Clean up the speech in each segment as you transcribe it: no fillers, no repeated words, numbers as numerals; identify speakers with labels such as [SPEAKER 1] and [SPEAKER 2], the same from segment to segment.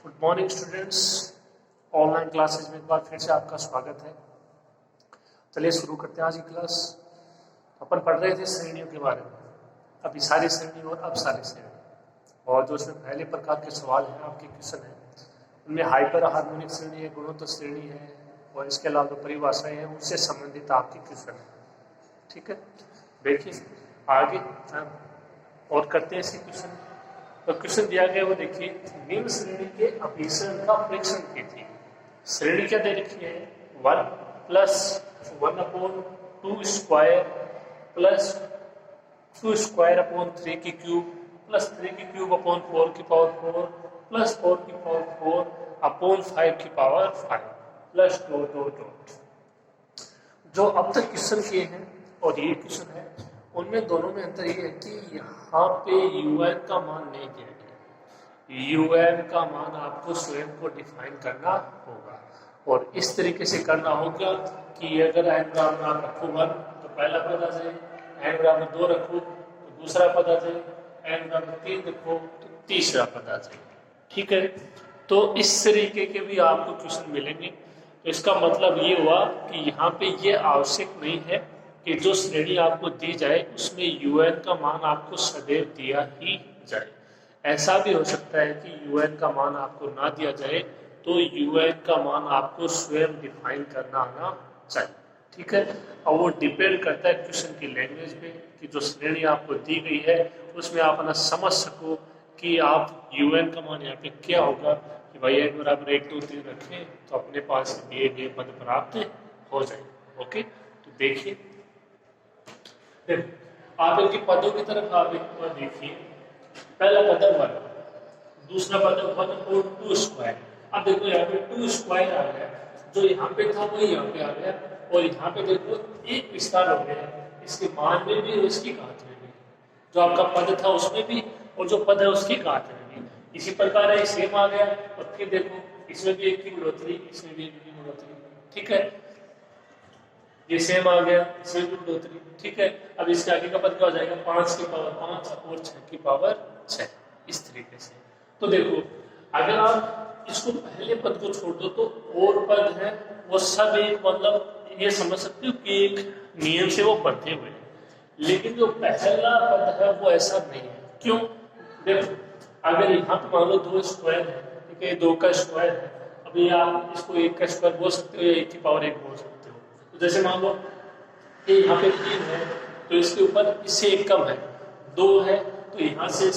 [SPEAKER 1] Good morning students. Online classes में एक बार फिर से आपका स्वागत है। चलिए शुरू करते हैं आज की क्लास। अपन पढ़ रहे थे श्रेणियों के बारे में, अभी सारी श्रेणी और अब सारी श्रेणी, और जो इसमें पहले प्रकार के सवाल हैं, आपके क्वेश्चन हैं, उनमें हाइपर हार्मोनिक श्रेणी है, गुणोत्तर श्रेणी है, और इसके अलावा जो परिभाषाएं हैं उनसे संबंधित आपके क्वेश्चन है। ठीक है, देखिए आगे और करते हैं इसी क्वेश्चन। तो क्वेश्चन दिया गया वो देखिए, निम्न श्रेणी के अभिसरण का प्रेक्षण कीजिए। श्रेणी क्या दे रखी है? 1 + 1/2 स्क्वायर प्लस 2 स्क्वायर अपॉन 3 की क्यूब प्लस 3 की क्यूब अपॉन 4 की पावर 4 प्लस 4 की पावर 4 अपॉन 5 की power 5 plus dot dot dot. जो अब तक क्वेश्चन किए हैं और ये क्वेश्चन है, उनमें दोनों में अंतर ये है कि यहाँ पे UN का मान नहीं दिया गया। UN का मान आपको स्वयं को डिफाइन करना होगा, और इस तरीके से करना होगा कि अगर n बराबर आप रखो 1 तो पहला पद आ जाए, n बराबर 2 रखो तो दूसरा पद आ जाए, n बराबर 3 रखो तो तीसरा पद आ जाए। ठीक है, तो इस तरीके के भी आपको क्वेश्चन मिलेंगे। तो इसका मतलब ये हुआ कि यहाँ पे ये आवश्यक नहीं है कि जो श्रेणी आपको दी जाए उसमें UN का मान आपको सदैव दिया ही जाए। ऐसा भी हो सकता है कि UN का मान आपको ना दिया जाए, तो UN का मान आपको स्वयं डिफाइन करना आना चाहिए। ठीक है, और वो डिपेंड करता है क्वेश्चन की लैंग्वेज पे, कि जो श्रेणी आपको दी गई है उसमें आप ना समझ सको कि आप UN का मान यहाँ पे क्या होगा, कि भाई n बराबर 1 2 3 रखें तो अपने पास दिए गए पद प्राप्त हो जाए। ओके, तो देखिए आप इनके पदों की तरफ आप एक बार देखिए। पहला पद 1, दूसरा पद 1 और 2 स्क्वायर। अब देखो यहाँ पे 2 स्क्वायर आ गया, जो यहाँ पे था वही यहाँ पे आ गया, और यहाँ पे देखो एक विस्तार हो गया, इसके मान में भी और इसकी घात में भी। जो आपका पद था उसमें भी और जो पद है उसकी घात में भी इसी प्रकार है, सेम आ गया। और फिर देखो इसमें भी 1 की बढ़ोतरी, इसमें भी 1 की बढ़ोतरी। ठीक है, ये सेम आ गया, इसमें भी बढ़ोतरी। ठीक है, अब इसके आगे का पद क्या हो जाएगा? 5 की पावर 5 और 6 की पावर 6, इस तरीके से। तो देखो अगर आप इसको पहले पद को छोड़ दो तो और पद है वो सब एक, मतलब ये समझ सकते हो कि एक नियम से वो बढ़ते हुए हैं। लेकिन जो पहला पद है वो ऐसा नहीं है। क्यों? देखो अगर यहाँ पे मान लो 2 स्क्वायर है, ठीक है, 2 का स्क्वायर है, अभी आप इसको 1 का स्क्वायर बोल सकते हो या 1 की पावर 1 बोल सकते हो। तो जैसे मान लो ये यहाँ पे 3 है तो इसके ऊपर इससे 1 कम है, 2 है तो यहाँ से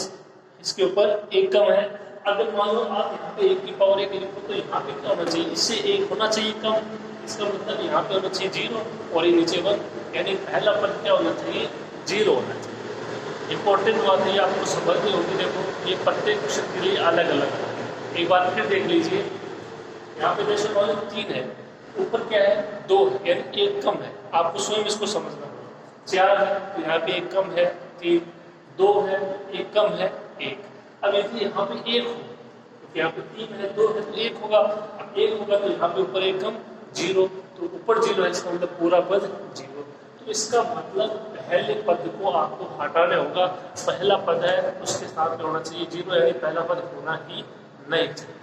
[SPEAKER 1] इसके ऊपर 1 कम है। अगर मान लो आप यहाँ पे 1 की पावर 1 लिखो तो यहाँ पे क्या होना चाहिए? इससे 1 होना चाहिए कम, इसका मतलब यहाँ पे होना चाहिए 0 और ये नीचे 1, यानी पहला पद क्या होना चाहिए? 0 होना चाहिए। इंपॉर्टेंट बात है, आपको समझनी होगी। देखो ये प्रत्येक क्वेश्चन के लिए अलग अलग है। एक बार फिर देख लीजिए, यहाँ पे जैसे मान लो 3 है, ऊपर क्या है? 2 है, यानी 1 कम है। आपको स्वयं इसको समझना होगा। 4 है तो यहाँ पे 1 कम है 3, 2 है 1 कम है 1। अब यदि यहाँ पे 1 हो तो यहाँ पे 3 है 2 है तो 1 होगा। अब 1 होगा तो यहाँ पे ऊपर 1 कम 0, तो ऊपर 0 है, इसका मतलब पूरा पद 0। तो इसका मतलब पहले पद को आपको हटाना होगा। पहला पद है उसके साथ में होना चाहिए 0, यानी पहला पद होना ही नहीं चाहिए।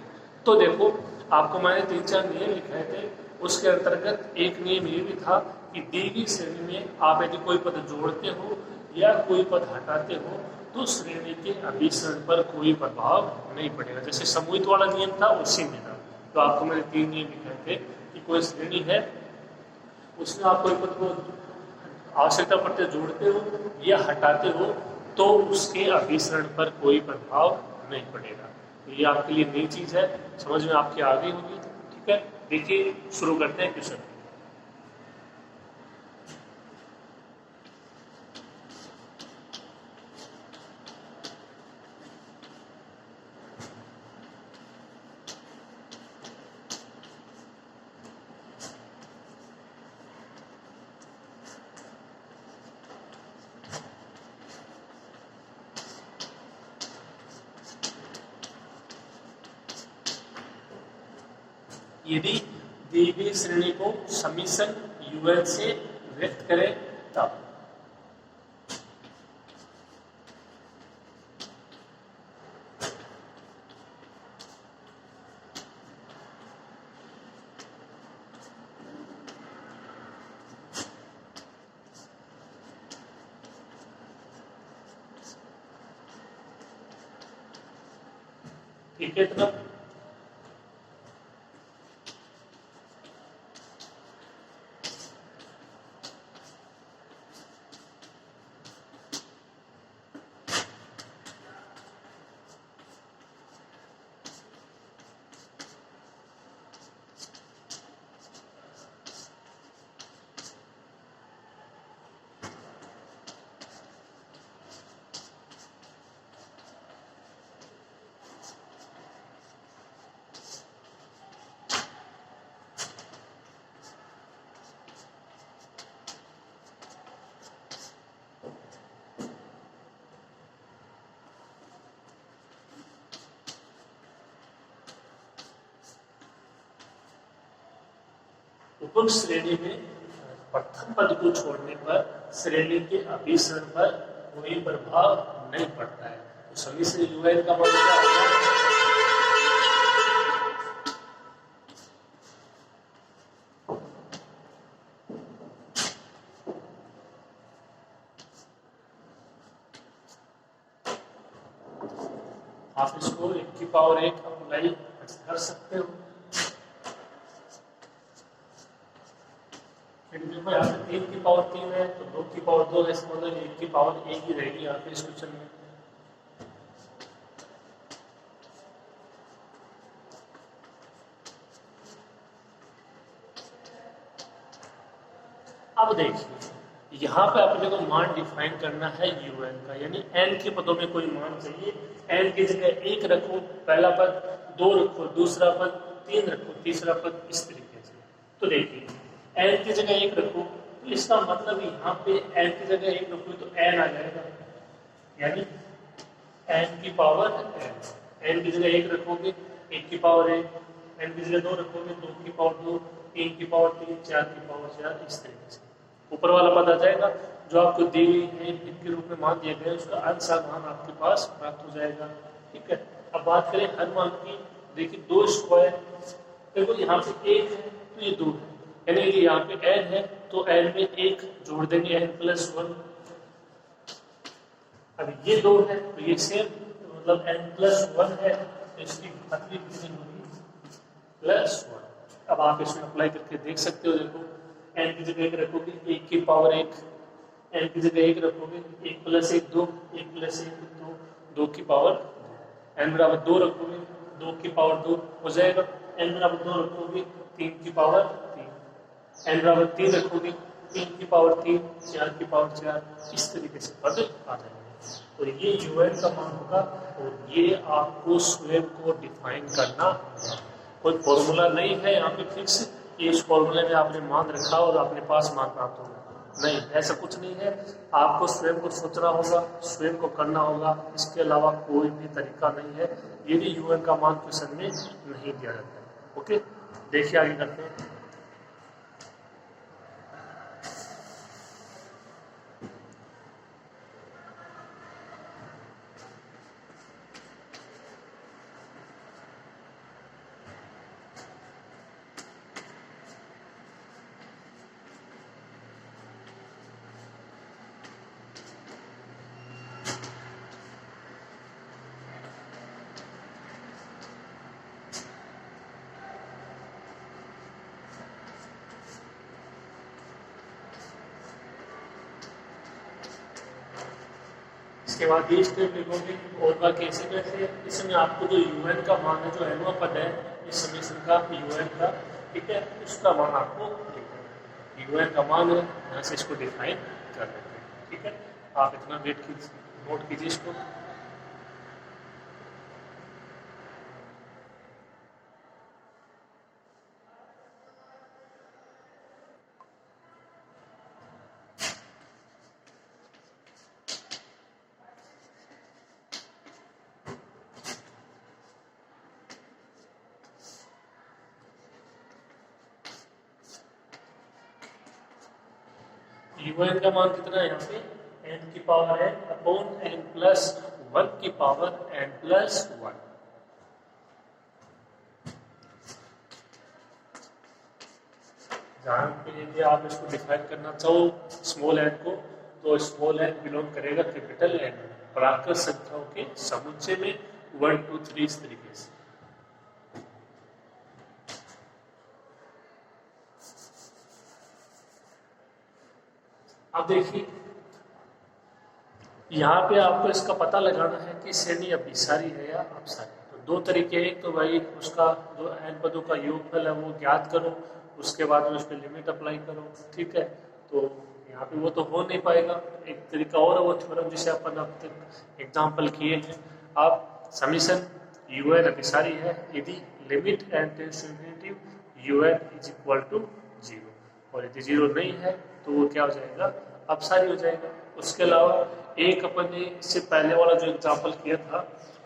[SPEAKER 1] तो देखो आपको मैंने 3-4 नियम लिखाए थे, उसके अंतर्गत एक नियम ये भी था कि दी गई श्रेणी में आप यदि कोई पद जोड़ते हो या कोई पद हटाते हो तो श्रेणी के अभिसरण पर कोई प्रभाव नहीं पड़ेगा। जैसे समूहित वाला नियम था उसी में था। तो आपको मैंने 3 नियम लिखाए थे कि कोई श्रेणी है, उसमें आप कोई पद को आवश्यकता पड़ते जोड़ते हो या हटाते हो तो उसके अभिसरण पर कोई प्रभाव नहीं पड़ेगा। तो ये आपके लिए नई चीज है, समझ में आपके आ गई होगी। ठीक है, देखिए शुरू करते हैं क्वेश्चन। यदि दी गई श्रेणी को समीशन UN से व्यक्त करें तब। ठीक है इतना। उपरोक्त श्रेणी में प्रथम पद को छोड़ने पर श्रेणी के अभिसरण पर कोई प्रभाव नहीं पड़ता है। तो सभी से यूएन का मान क्या होगा? आप इसको 1 की पावर 1 अप्लाई कर सकते हो। देखो यहाँ पे 3 की पावर 3 है तो 2 की पावर 2 है, इसका मतलब 1 की पावर 1 ही रहेगी यहाँ पे इस क्वेश्चन में। अब देखिए यहाँ पे अपने को मान डिफाइन करना है यूएन का, यानी एन के पदों में कोई मान चाहिए। एन की जगह 1 रखो पहला पद, 2 रखो दूसरा पद, 3 रखो तीसरा पद, इस तरीके से। तो देखिए एन की जगह 1 रखो तो इसका मतलब यहाँ पे एन की जगह 1 रखो तो एन आ जाएगा, यानी एन की पावर एन। एन की जगह 1 रखोगे 1 की पावर 1, एन की जगह 2 रखोगे 2 की पावर 2, 3 की पावर 3, 4 की पावर 4, इस तरीके से ऊपर वाला पद आ जाएगा। जो आपको दी हुई है भिन्न के रूप में मान दिए गए उसका अंशांक मान आपके पास प्राप्त हो जाएगा। ठीक है, अब बात करें हर मान की। देखिए 2 स्क्वायर, देखो यहाँ पे 1 है तो ये 2 है, यानी कि यहाँ पे n है तो n में 1 जोड़ देंगे n+1। अब ये 2 है तो ये सेम मतलब n+1 है तो इसकी घात कितनी होगी? +1। अब आप इसमें अप्लाई करके देख सकते हो। देखो n की जगह 1 रखोगे 1 की पावर 1, n की जगह 1 रखोगे 1 + 1 2, 1 + 1 2, 2 की पावर 2, n बराबर 2 रखोगे 2 की पावर 2 हो जाएगा, n बराबर 2 रखोगे 3 की पावर 3, n बराबर 3 रखोगे 3 की पावर 3, 4 की पावर 4, इस तरीके से पद आ जाएंगे। तो ये यूएन का मान होगा और ये आपको स्वयं को डिफाइन करना है। कोई फॉर्मूला नहीं है यहाँ पे फिक्स कि इस फॉर्मूले में आपने मान रखा और अपने पास मान प्राप्त होगा, नहीं, ऐसा कुछ नहीं है। आपको स्वयं को सोचना होगा, स्वयं को करना होगा, इसके अलावा कोई भी तरीका नहीं है। ये भी यूएन का मान क्वेश्चन में नहीं दिया जाता है। ओके, देखिए आगे करते हैं। इसके बाद ये स्टेप लिखोगे और का कैसे कैसे। इसमें आपको जो यूएन का मान है, जो एनवा पद है इस समीकरण का यूएन का, ठीक है, उसका मान आपको लिखना है। यूएन का मान है, यहाँ से इसको डिफाइन कर लेते हैं। ठीक है, आप इतना वेट कीजिए, नोट कीजिए इसको। यूएन का मान कितना है यहाँ पे? n की पावर n अपॉन n+1 की पावर n+1। जहाँ पे यदि आप इसको डिफाइन करना चाहो स्मॉल n को, तो स्मॉल n बिलोंग करेगा कैपिटल N। प्राकृत संख्याओं के समुच्चय में 1 2 3 इस तरीके से। अब देखिए यहाँ पे आपको इसका पता लगाना है कि श्रेणी अभिसारी है या अपसारी। तो दो तरीके हैं, एक तो भाई उसका जो n पदों का योगफल है वो ज्ञात करो, उसके बाद में उस पर लिमिट अप्लाई करो, ठीक है। तो यहाँ पे वो तो हो नहीं पाएगा। एक तरीका और है वो थ्योरम जिसे अपन अब तक एग्जाम्पल किए हैं। आप समीशन un अभिसारी है यदि limit n tends to infinity un is equal to 0, और यदि 0 नहीं है तो वो क्या हो जाएगा, अपसारी हो जाएगा। उसके अलावा एक अपन ने इससे पहले वाला जो एग्जाम्पल किया था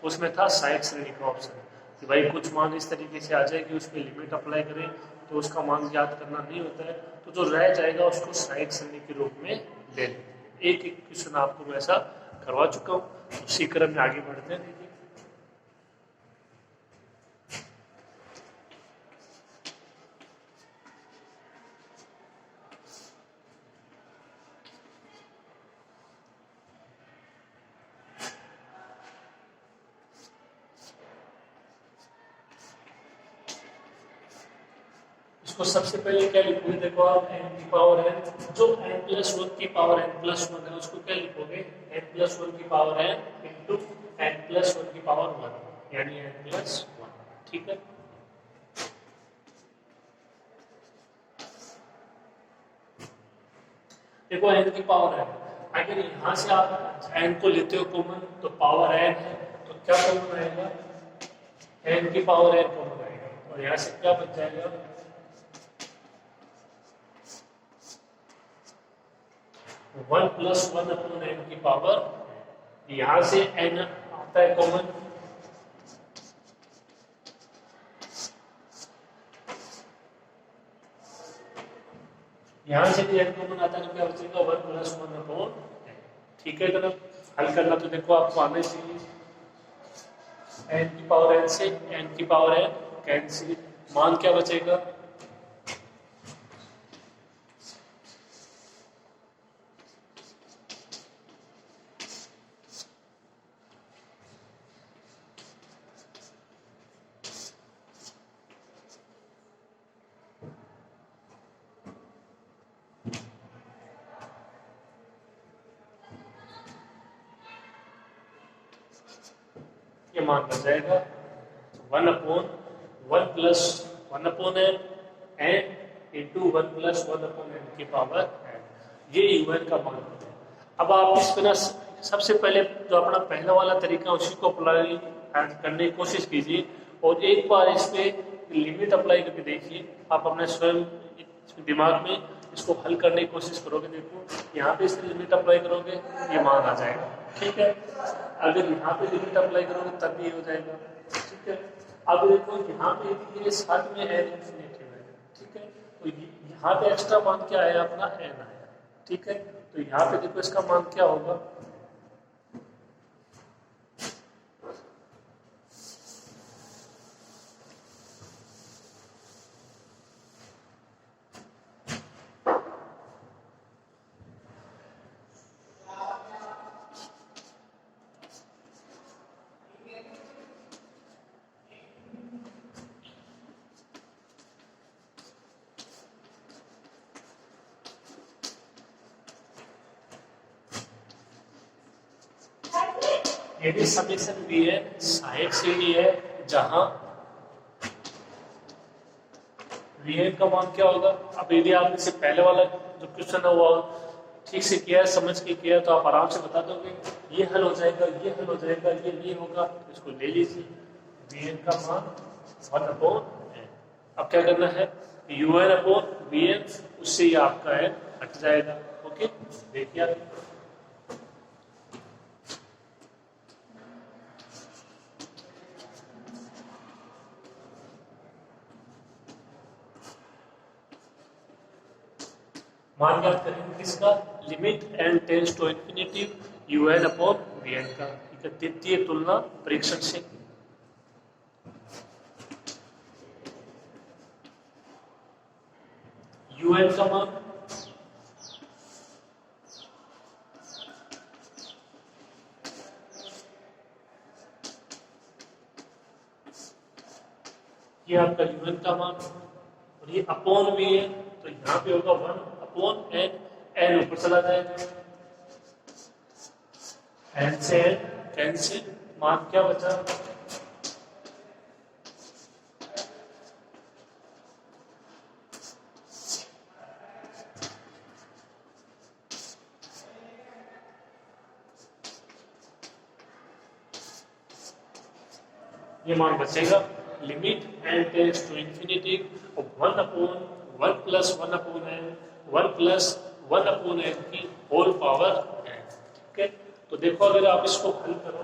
[SPEAKER 1] उसमें था सहायक श्रेणी का ऑप्शन कि भाई कुछ मान इस तरीके से आ जाए कि उस पर लिमिट अप्लाई करें तो उसका मान ज्ञात करना नहीं होता है, तो जो रह जाएगा उसको सहायक श्रेणी के रूप में ले लेते हैं। एक एक क्वेश्चन आपको मैं ऐसा करवा चुका हूँ। उसी क्रम में आगे बढ़ते हैं। देखिए इसको सबसे पहले क्या लिखोगे, देखो आप n की पावर n, जो n+1 की पावर n+1 है उसको क्या लिखोगे, n+1 की पावर n इंटू n+1 की पावर 1 यानी n+1, ठीक है। देखो n की पावर n, अगर यहाँ से आप n को लेते हो कॉमन तो पावर n है, तो क्या कॉमन आएगा, n की पावर n कॉमन आएगा, और यहाँ से क्या बच जाएगा, 1+1 अपॉन n की पावर, यहां से n आता है कॉमन, यहां से भी n कॉमन आता है तो क्या बचेगा 1+1 अपॉन n, ठीक है। जरा हल करना तो देखो आपको आने चाहिए, n की पावर n से n की पावर n कैंसिल, मान क्या बचेगा, ये मान बच जाएगा 1 upon n into 1+1 upon n की पावर n, ये un का मान होता है। अब आप इस बिना सबसे पहले जो अपना पहला वाला तरीका उसी को अप्लाई करने की कोशिश कीजिए, और एक बार इस पे लिमिट अप्लाई करके देखिए। आप अपने स्वयं दिमाग में इसको हल करने की कोशिश करोगे, देखो यहाँ पे इसकी लिमिट अप्लाई करोगे ये मान आ जाएगा, ठीक है। अगर यहाँ पे लिमिट अप्लाई करोगे तब भी हो जाएगा, ठीक है। अब देखो यहाँ पे ये साथ में n इंफिनिटी है, ठीक है, तो यहाँ पे एक्स्ट्रा मान क्या आया, अपना n आया, ठीक है। तो यहाँ पे देखो इसका मान क्या होगा, यदि समीकरण भी है सहायक श्रेणी है जहां Vn का मान क्या होगा। अब यदि आपने से पहले वाला जो क्वेश्चन है वो ठीक से किया है, समझ के किया है, तो आप आराम से बता दोगे ये हल हो जाएगा, ये हल हो जाएगा, ये नहीं होगा, इसको ले लीजिए। Vn का मान 1 अपॉन n। अब क्या करना है, un अपॉन Vn, उससे ये आपका n हट जाएगा। ओके, देखिए आप मान ज्ञात करेंगे किसका, limit n tends to infinity un upon Vn का, ठीक है। द्वितीय तुलना परीक्षण से un का मान ये आपका यूएन का मान और ये अपॉन वी है, तो यहाँ पे होगा 1/n, n ऊपर चला जाएगा, n से n कैंसिल, मान क्या बचा, ये मान बचेगा limit n tends to infinity 1/1 plus 1/n 1 plus 1/n की होल पावर n। ठीक है, तो देखो अगर आप इसको हल करो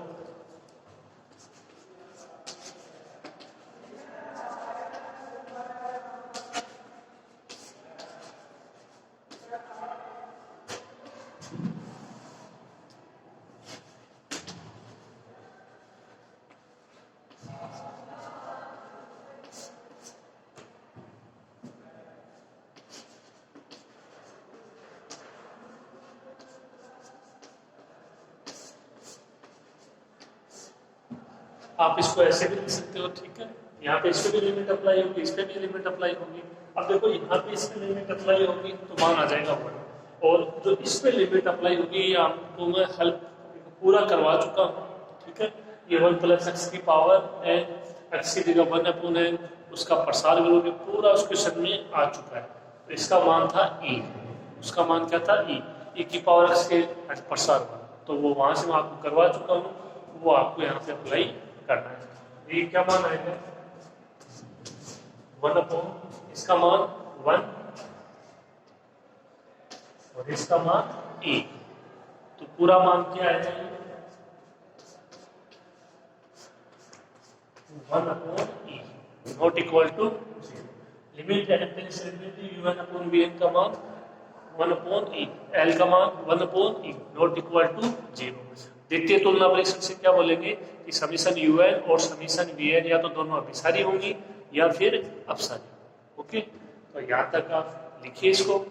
[SPEAKER 1] आप इसको ऐसे भी लिख सकते हो। ठीक है, यहाँ पे इस पे भी लिमिट अप्लाई होगी, इस पे भी लिमिट अप्लाई होगी। अब देखो यहाँ पे इस पे लिमिट अप्लाई होगी तो मान आ जाएगा 1, और जो इस पे लिमिट अप्लाई होगी ये आपको मैं हल पूरा करवा चुका हूँ। ठीक है, ये 1 प्लस x की पावर n, x की जगह 1/n, उसका प्रसार करोगे पूरा उस क्वेश्चन में आ चुका है। तो इसका मान था e, उसका मान क्या था e की पावर x के प्रसार का, तो वो वहां से मैं आपको करवा चुका हूँ, वो आपको यहाँ पे अप्लाई करना है। ये क्या मान आएगा 1/, इसका मान 1 और इसका मान e, तो पूरा मान क्या आएगा 1/e not equal to 0। Limit un/vn का मान 1/e, l का मान 1/e नॉट इक्वल टू 0। देखते हैं तुलना परीक्षण से क्या बोलेंगे कि समीशन un और समीशन vn या तो दोनों अभिसारी होंगी या फिर अपसारी। ओके, तो यहां तक आप लिखिए इसको।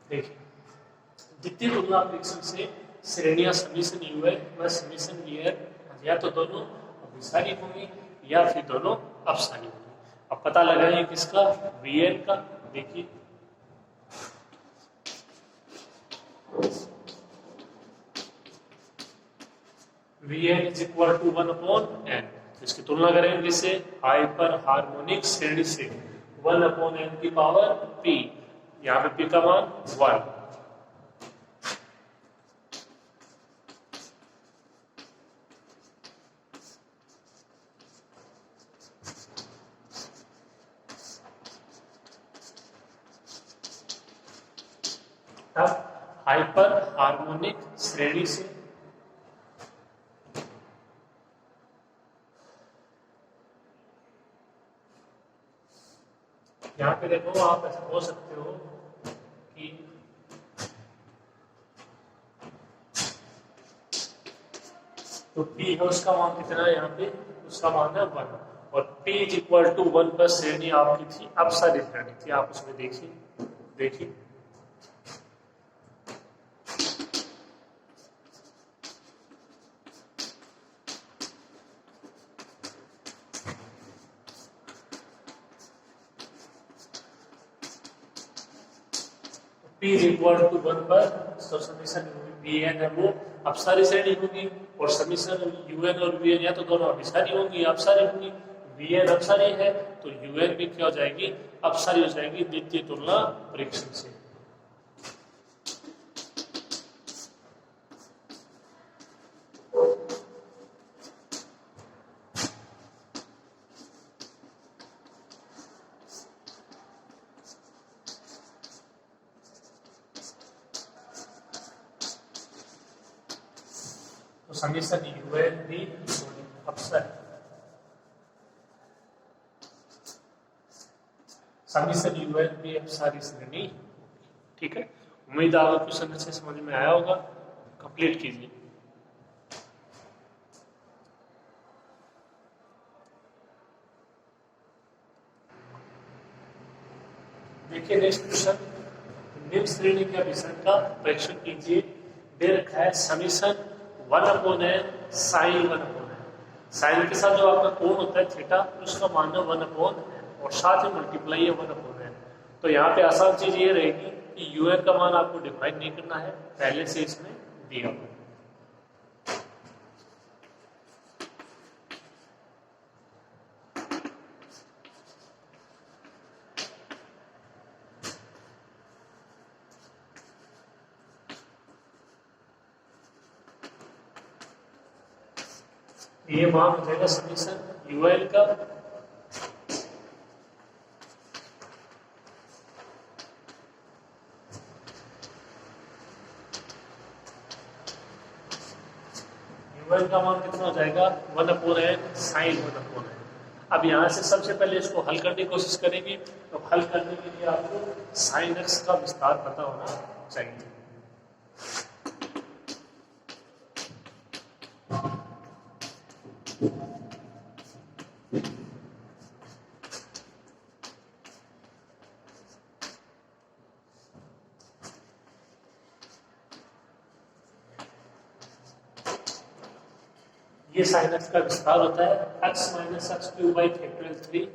[SPEAKER 1] देखिए, द्वितीय तुलना परीक्षण से श्रेणियां समीशन यूएन व समीशन वीएन या तो दोनों अभिसारी होंगी या फिर दोनों अपसारी होंगी। अब पता लगाइए किसका, वीएन का। देखिए Vn is equal to 1/n, इसकी तुलना करेंगे किससे, हाइपर हार्मोनिक श्रेणी से 1/n की पावर p, यहाँ पे p का मान 1। अब हाइपर हार्मोनिक श्रेणी से यहाँ पे देखो आप ऐसा बोल सकते हो कि तो P है उसका मान कितना है, यहाँ पे उसका मान है 1, और P इज इक्वल टू 1 पर श्रेणी आपकी थी अपसारी श्रेणी थी। आप उसमें देखिए P p is equal to 1 पर तो समीशन vn है वो अपसारी श्रेणी होगी और समीशन un और vn या तो दोनों अभिसारी होंगी या अपसारी होंगी। vn अपसारी है तो un भी क्या हो जाएगी, अपसारी हो जाएगी द्वितीय तुलना परीक्षण से। तो समीशन un भी अपसारी, समीशन un भी अपसारी श्रेणी। ठीक है, उम्मीद है आपको क्वेश्चन अच्छे समझ में आया होगा। कंप्लीट कीजिए। देखिए नेक्स्ट क्वेश्चन, निम्न श्रेणी के अभिसरण का परीक्षण कीजिए। दे रखा है summation 1/n sign 1/n। Sign के साथ जो आपका कोण होता है थीटा, उसका मान है 1/n और साथ ही मल्टीप्लाई है 1/n। तो यहाँ पे आसान चीज ये रहेगी कि un का मान आपको डिफाइन नहीं करना है, पहले से इसमें दिया हुआ। ये मान हो जाएगा समीशन यूएल का मान कितना हो जाएगा 1/n साइन 1/n। अब यहाँ से सबसे पहले इसको हल करने की कोशिश करेंगे। तो हल करने के लिए आपको साइन एक्स का विस्तार पता होना चाहिए। ये साइन एक्स का विस्तार होता है x minus X cube by factorial 3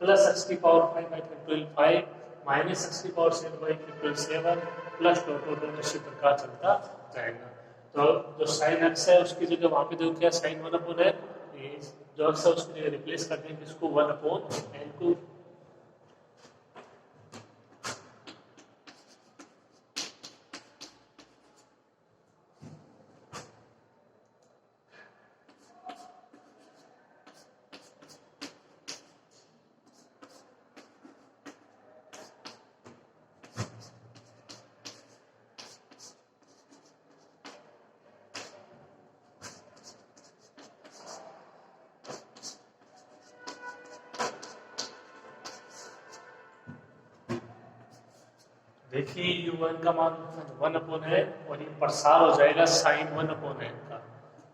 [SPEAKER 1] plus X की power 5 by factorial 5 minus X की power 7 by factorial 7 plus dot इसी प्रकार चलता जाएगा। तो जो साइन एक्स है उसकी जगह वहां पे देखो क्या साइन 1/n, जो एक्स है उसकी जगह रिप्लेस कर देंगे इसको 1/n को। देखिए u1 का मान 1/n और ये प्रसार हो जाएगा साइन 1/n का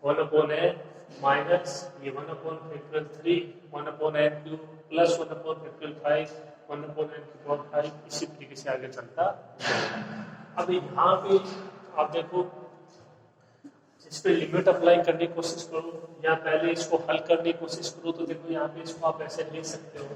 [SPEAKER 1] 1/n माइनस ये 1/फैक्टोरियल 3 1/n क्यूब प्लस 1/फैक्टोरियल 5 1/n की पावर 5 इसी तरीके से आगे चलता जाएगा। अब यहाँ पे आप देखो इस पे लिमिट अप्लाई करने की कोशिश करो या पहले इसको हल करने की कोशिश करो। तो देखो यहाँ पे इसको आप ऐसे लिख सकते हो,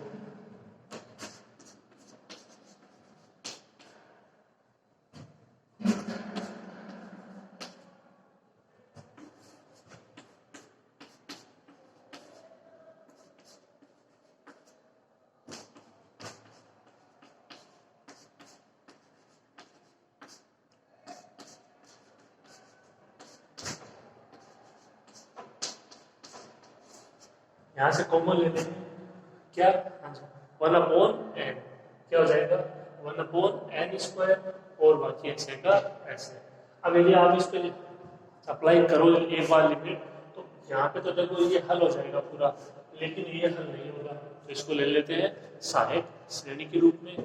[SPEAKER 1] यहाँ से कॉमन ले लेंगे क्या 1/n क्या हो जाएगा 1/n स्क्वायर और बाकी ऐसे का ऐसे। अब यदि आप इस पे अप्लाई करो एक बार लिमिट तो यहाँ पे तो देखो ये हल हो जाएगा पूरा, लेकिन ये हल नहीं होगा। तो इसको ले लेते हैं सहायक श्रेणी के रूप में।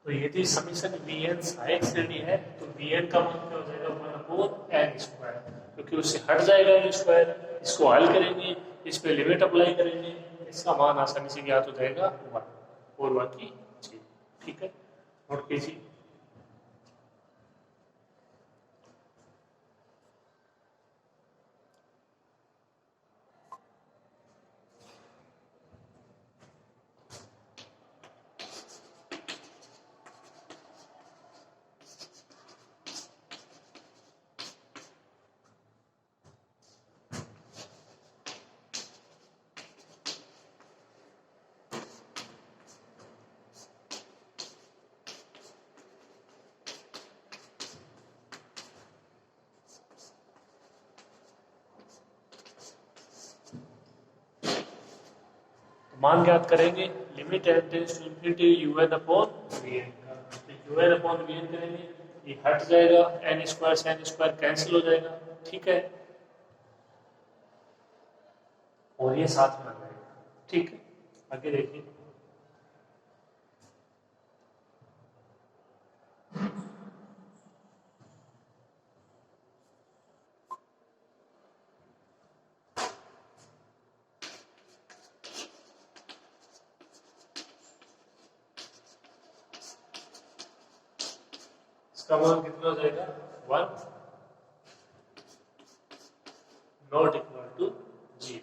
[SPEAKER 1] तो यदि समीशन Vn सहायक श्रेणी है तो Vn का मान क्या हो जाएगा 1/n स्क्वायर, क्योंकि उससे हट जाएगा n स्क्वायर। इसको हल करेंगे, इस पे लिमिट अप्लाई करेंगे, इसका मान आसानी से ज्ञात हो जाएगा 1 और बाकी ठीक है, नोट कीजिए। मान ज्ञात करेंगे, limit n tends to infinity un upon vn का, तो un अपॉन vn करेंगे, ये हट जाएगा, n स्क्वायर से n स्क्वायर कैंसिल हो जाएगा, ठीक है, और ये साथ में आ जाएगा, ठीक है। आगे देखिए, इसका मान कितना हो जाएगा, 1 नॉट इक्वल टू 0।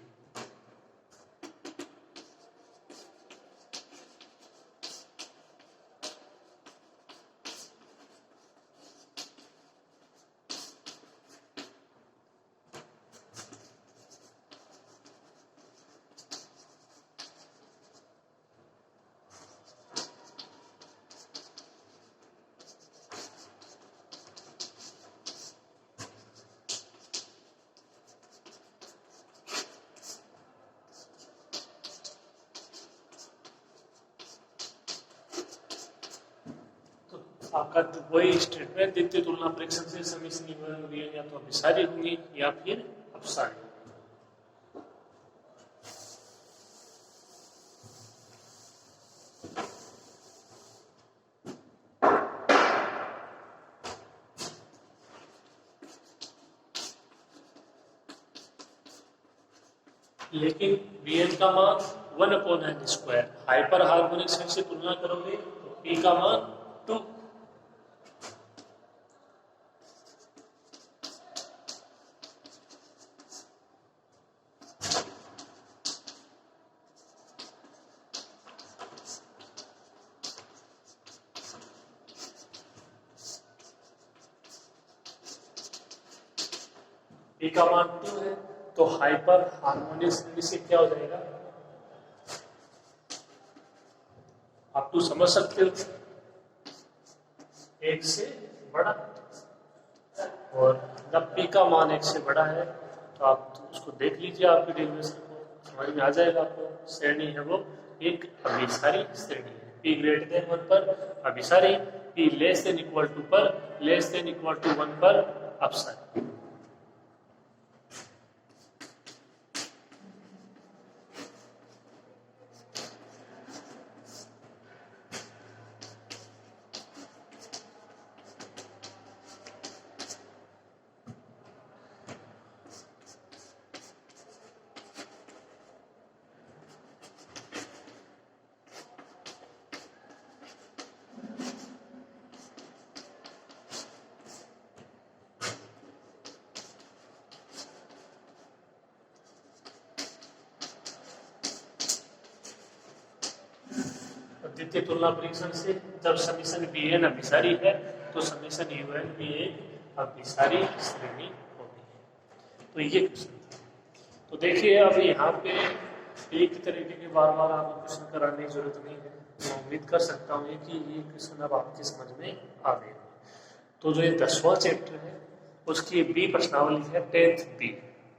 [SPEAKER 1] आपका तो वही स्टेटमेंट, द्वितीय तुलना परीक्षण से समीकरण निम्न या तो अभिसारी होंगी या फिर अपसारी। लेकिन Vn का मान 1 upon n square, hyper harmonic set से तुलना करोगे तो P का मान 2, P का मान 2 है, तो हाइपर हार्मोनिक श्रेणी से क्या हो जाएगा, आप तो समझ सकते हो, 1 से बड़ा, और जब P का मान 1 से बड़ा है तो आप तो उसको देख लीजिए, आपकी डेरिवेशन को समझ में आ जाएगा आपको। श्रेणी है वो एक अभिसारी श्रेणी है, P ग्रेटर देन 1 पर अभिसारी, P less than equal to पर, लेस देन इक्वल टू 1 पर अपसारी। द्वितीय तुलना परीक्षण से जब समीकरण Bn अभिसारी है तो समीकरण Un भी एक अभिसारी श्रेणी होती है। तो ये क्वेश्चन था। तो देखिए अब यहाँ पे एक तरीके के बार बार आपको क्वेश्चन कराने की जरूरत नहीं है, मैं उम्मीद कर सकता हूँ कि ये क्वेश्चन अब आपकी समझ में आ गए। तो जो ये 10वां चैप्टर है उसकी बी प्रश्नावली है 10th बी,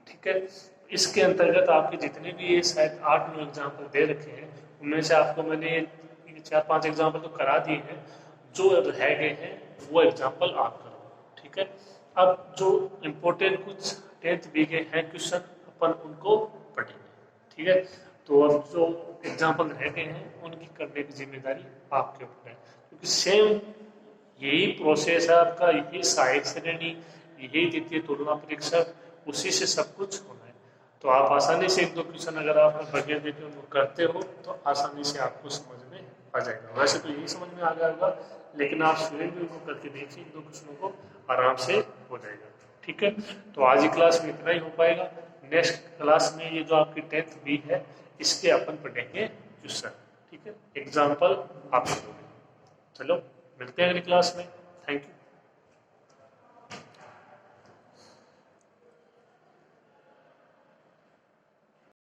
[SPEAKER 1] ठीक है। इसके अंतर्गत आपके जितने भी ये शायद 8-9 एग्जाम्पल दे रखे हैं उनमें से आपको मैंने 4-5 एग्जाम्पल तो करा दिए हैं, जो रह गए हैं वो एग्जाम्पल आप करो, ठीक है। अब जो इम्पोर्टेंट कुछ 10th बी के हैं क्वेश्चन अपन उनको पढ़ेंगे, ठीक है। तो अब जो एग्जाम्पल रह गए हैं उनकी करने की जिम्मेदारी आपके ऊपर है, क्योंकि सेम यही प्रोसेस है आपका, यही सहायक श्रेणी, यही द्वितीय तुलना परीक्षा, उसी से सब कुछ होना है। तो आप आसानी से 1-2 क्वेश्चन अगर आप बगैर देखे उनको करते हो तो आसानी से आपको समझ में आ जाएगा। वैसे तो यही समझ में आ गया होगा, लेकिन आप स्टूडेंट भी उनको करके देखिए, 2 क्वेश्चनों को आराम से हो जाएगा। ठीक है, तो आज की क्लास में इतना ही हो पाएगा। नेक्स्ट क्लास में ये जो आपकी 10th बी है, इसके अपन पढ़ेंगे क्वेश्चन। ठीक है, एग्जाम्पल आप करोगे। चलो मिलते हैं अगली क्लास में। Thank you.